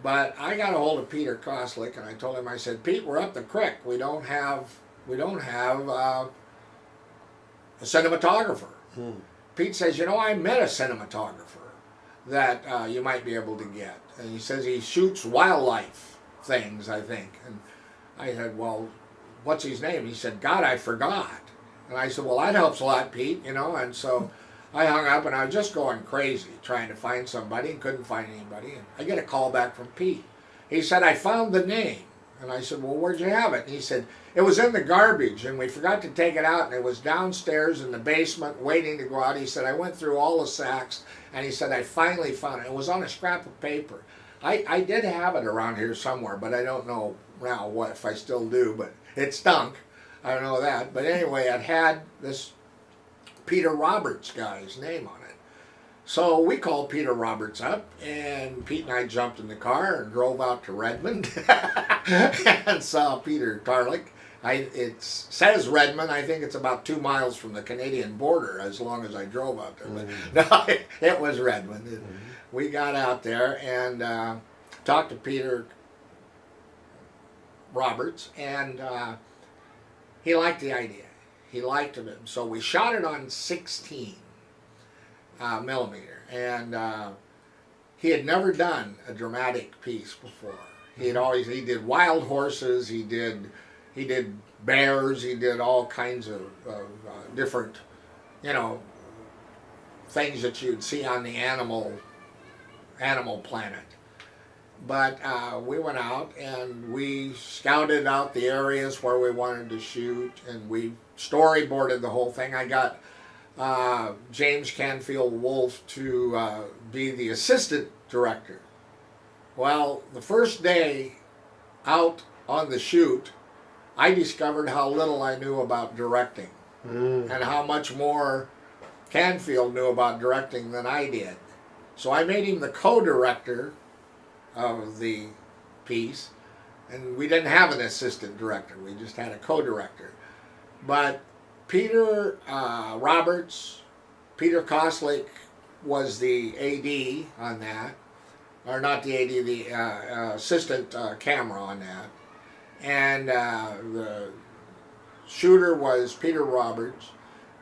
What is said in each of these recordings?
But I got a hold of Peter Koslick, and I told him, I said, Pete, we're up the creek. We don't have a cinematographer. Pete says, you know, I met a cinematographer that you might be able to get. And he says he shoots wildlife things, I think. And I said, well, what's his name? He said, God, I forgot. And I said, well, that helps a lot, Pete, you know. And so I hung up, and I was just going crazy trying to find somebody and couldn't find anybody. And I get a call back from Pete. He said, I found the name. And I said, well, where'd you have it? And he said, it was in the garbage, and we forgot to take it out, and it was downstairs in the basement waiting to go out. He said, I went through all the sacks, and he said, I finally found it. It was on a scrap of paper. I did have it around here somewhere, but I don't know now what if I still do, but it stunk. I don't know that. But anyway, it had this Peter Roberts guy's name on it. So we called Peter Roberts up, and Pete and I jumped in the car and drove out to Redmond and saw Peter Tarlick. It says Redmond. I think it's about 2 miles from the Canadian border as long as I drove out there. But no, it was Redmond. We got out there and talked to Peter Roberts, and he liked the idea. He liked it. So we shot it on 16 millimeter, and he had never done a dramatic piece before. He did wild horses, he did bears, he did all kinds of different, you know, things that you'd see on the Animal Planet. But we went out and we scouted out the areas where we wanted to shoot, and we storyboarded the whole thing. I got James Canfield Wolfe to be the assistant director. Well, the first day out on the shoot, I discovered how little I knew about directing and how much more Canfield knew about directing than I did. So I made him the co-director of the piece, and we didn't have an assistant director, we just had a co-director. But Peter Roberts, Peter Koslick was the AD on that, or not the AD, the assistant camera on that, and the shooter was Peter Roberts.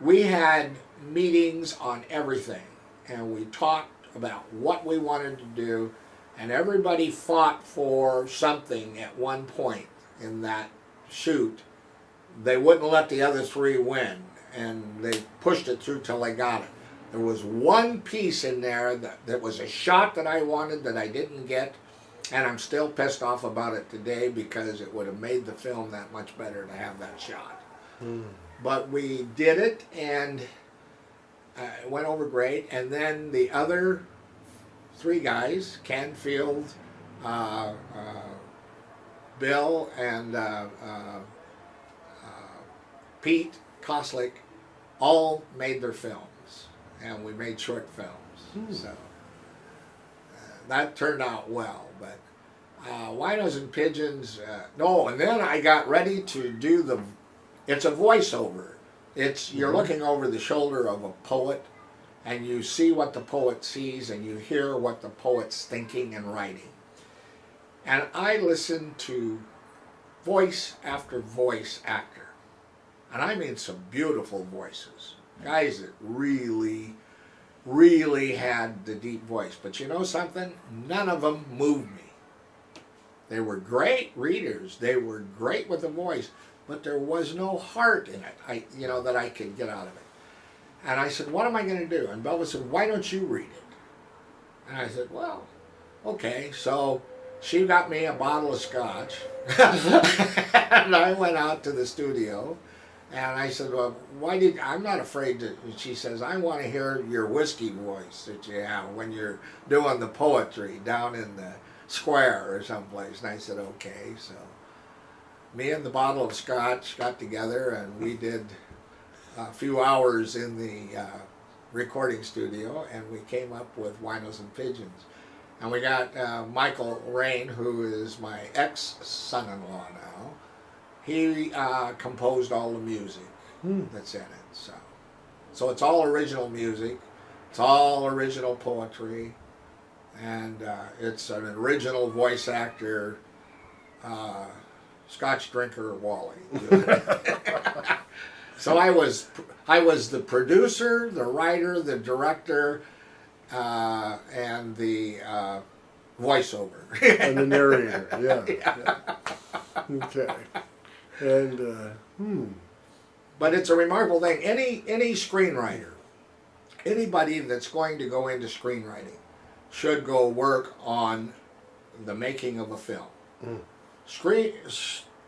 We had meetings on everything, and we talked about what we wanted to do, and everybody fought for something at one point in that shoot. They wouldn't let the other three win, and they pushed it through till they got it. There was one piece in there that was a shot that I wanted that I didn't get, and I'm still pissed off about it today because it would have made the film that much better to have that shot. But we did it, and it went over great. And then the other three guys, Canfield, Bill, and Pete Koslick, all made their films, and we made short films. So that turned out well. But Winos and Pigeons, no, and then I got ready to do it's a voiceover. You're looking over the shoulder of a poet, and you see what the poet sees, and you hear what the poet's thinking and writing. And I listened to voice after voice actor, and I mean some beautiful voices, guys that really, really had the deep voice. But you know something? None of them moved me. They were great readers. They were great with the voice, but there was no heart in it, that I could get out of it. And I said, what am I going to do? And Belva said, why don't you read it? And I said, well, okay. So she got me a bottle of scotch, and I went out to the studio, and I said, well, I'm not afraid to, she says, I want to hear your whiskey voice that you have when you're doing the poetry down in the square or someplace. And I said, okay. So me and the bottle of scotch got together, and we did a few hours in the recording studio, and we came up with Winos and Pigeons. And we got Michael Rain, who is my ex-son-in-law now. He composed all the music that's in it. So it's all original music. It's all original poetry. and it's an original voice actor, Scotch drinker Wally. So I was the producer, the writer, the director, and the voiceover. And the narrator, yeah. Okay. And, But it's a remarkable thing. Any screenwriter, anybody that's going to go into screenwriting, should go work on the making of a film.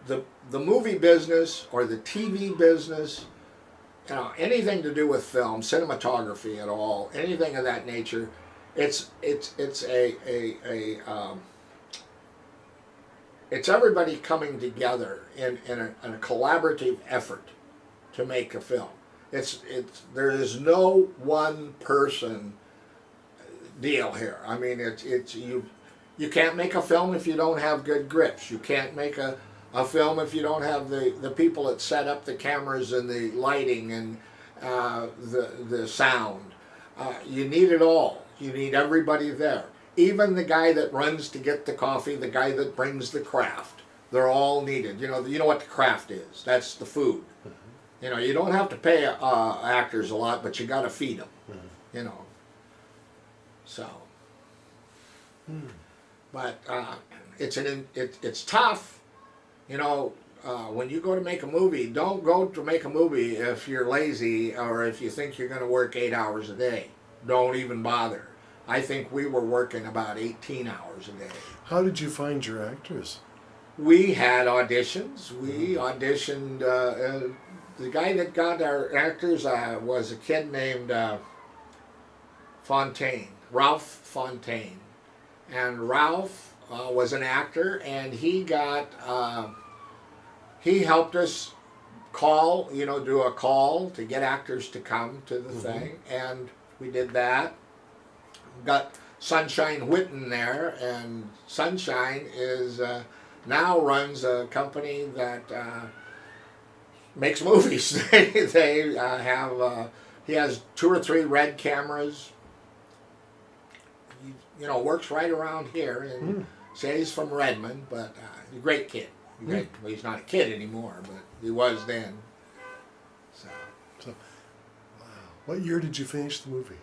The movie business or the TV business, anything to do with film, cinematography at all, anything of that nature, it's everybody coming together in a collaborative effort to make a film. There is no one person deal here. I mean, you can't make a film if you don't have good grips. You can't make a film if you don't have the people that set up the cameras and the lighting and the sound. You need it all. You need everybody there. Even the guy that runs to get the coffee, the guy that brings the craft. They're all needed. You know what the craft is. That's the food. You don't have to pay actors a lot, but you got to feed them. So. But it's tough. When you go to make a movie, don't go to make a movie if you're lazy or if you think you're going to work 8 hours a day. Don't even bother. I think we were working about 18 hours a day. How did you find your actors? We had auditions. We auditioned. The guy that got our actors was a kid named Ralph Fontaine. And Ralph was an actor, and he helped us do a call to get actors to come to the thing, and we did that. Got Sunshine Whitten there, and Sunshine now runs a company that makes movies. They have he has 2 or 3 red cameras. Works right around here, and say he's from Redmond, but he's a great kid. Well, he's not a kid anymore, but he was then. So, wow. What year did you finish the movie?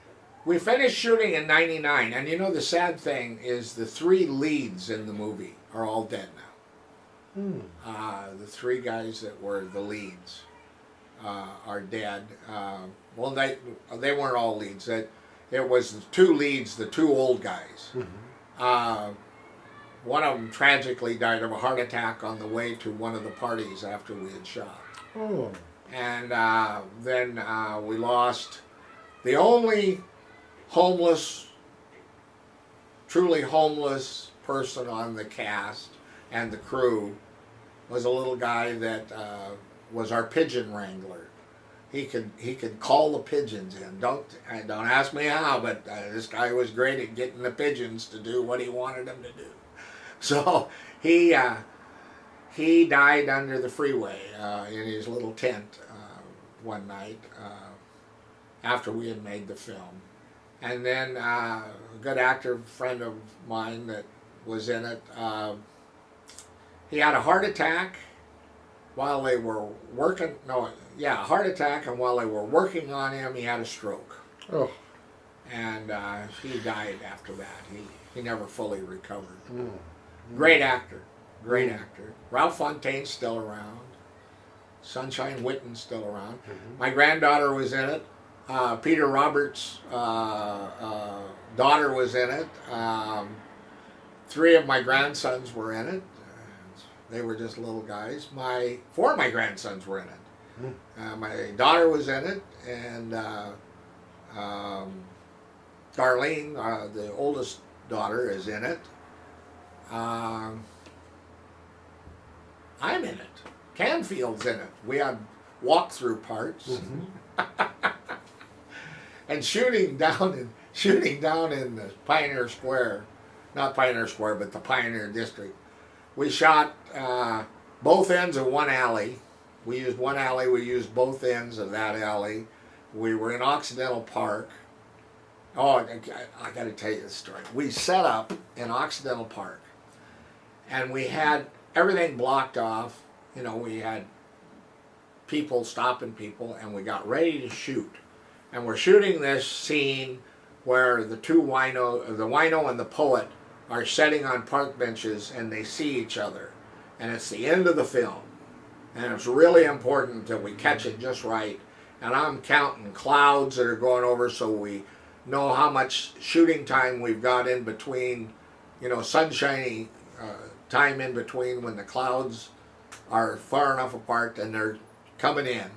We finished shooting in '99, and the sad thing is the 3 leads in the movie are all dead now. The 3 guys that were the leads are dead. Well, they weren't all leads. It was the 2 leads, the 2 old guys. One of them tragically died of a heart attack on the way to one of the parties after we had shot. Oh. And then we lost the only truly homeless person on the cast and the crew was a little guy that was our pigeon wrangler. He could call the pigeons in. Don't ask me how, but this guy was great at getting the pigeons to do what he wanted them to do. So he died under the freeway in his little tent one night after we had made the film. And then a good actor friend of mine that was in it, he had a heart attack while they were working. A heart attack, and while they were working on him, he had a stroke. Oh. And he died after that. He never fully recovered. Great actor. Ralph Fontaine's still around. Sunshine Whitten's still around. My granddaughter was in it. Peter Roberts' daughter was in it. 3 of my grandsons were in it. They were just little guys. 4 of my grandsons were in it. My daughter was in it, and Darlene, the oldest daughter, is in it. I'm in it. Canfield's in it. We had walkthrough parts. And shooting down in the Pioneer Square, not Pioneer Square, but the Pioneer District. We shot both ends of one alley. We used one alley. We used both ends of that alley. We were in Occidental Park, Oh, I got to tell you this story. We set up in Occidental Park, and we had everything blocked off. You know, we had people stopping people, and we got ready to shoot. And we're shooting this scene where the wino and the poet are sitting on park benches and they see each other. And it's the end of the film. And it's really important that we catch it just right. And I'm counting clouds that are going over so we know how much shooting time we've got in between, you know, sunshiny time in between when the clouds are far enough apart and they're coming in.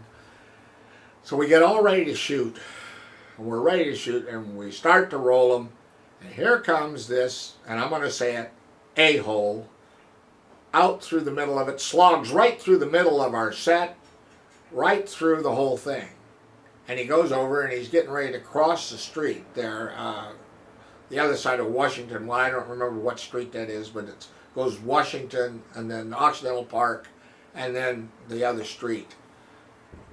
So we get all ready to shoot, and we're ready to shoot, and we start to roll them, and here comes this, and I'm going to say it, a-hole, out through the middle of it, slogs right through the middle of our set, right through the whole thing. And he goes over and he's getting ready to cross the street there, the other side of Washington. Well, I don't remember what street that is, but it goes Washington and then Occidental Park and then the other street.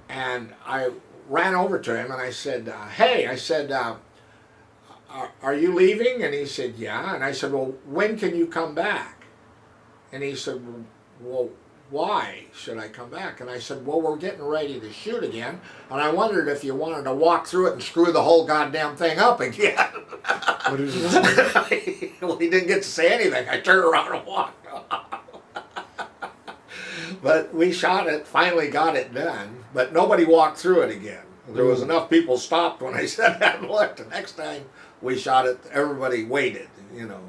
And I ran over to him and I said, hey, I said, are you leaving? And he said, yeah. And I said, well, when can you come back? And he said, well, why should I come back? And I said, well, we're getting ready to shoot again, and I wondered if you wanted to walk through it and screw the whole goddamn thing up again. What did he say? Well, he didn't get to say anything. I turned around and walked. But we shot it, finally got it done, but nobody walked through it again. There was enough people stopped when I said that and looked. The next time we shot it, everybody waited, you know.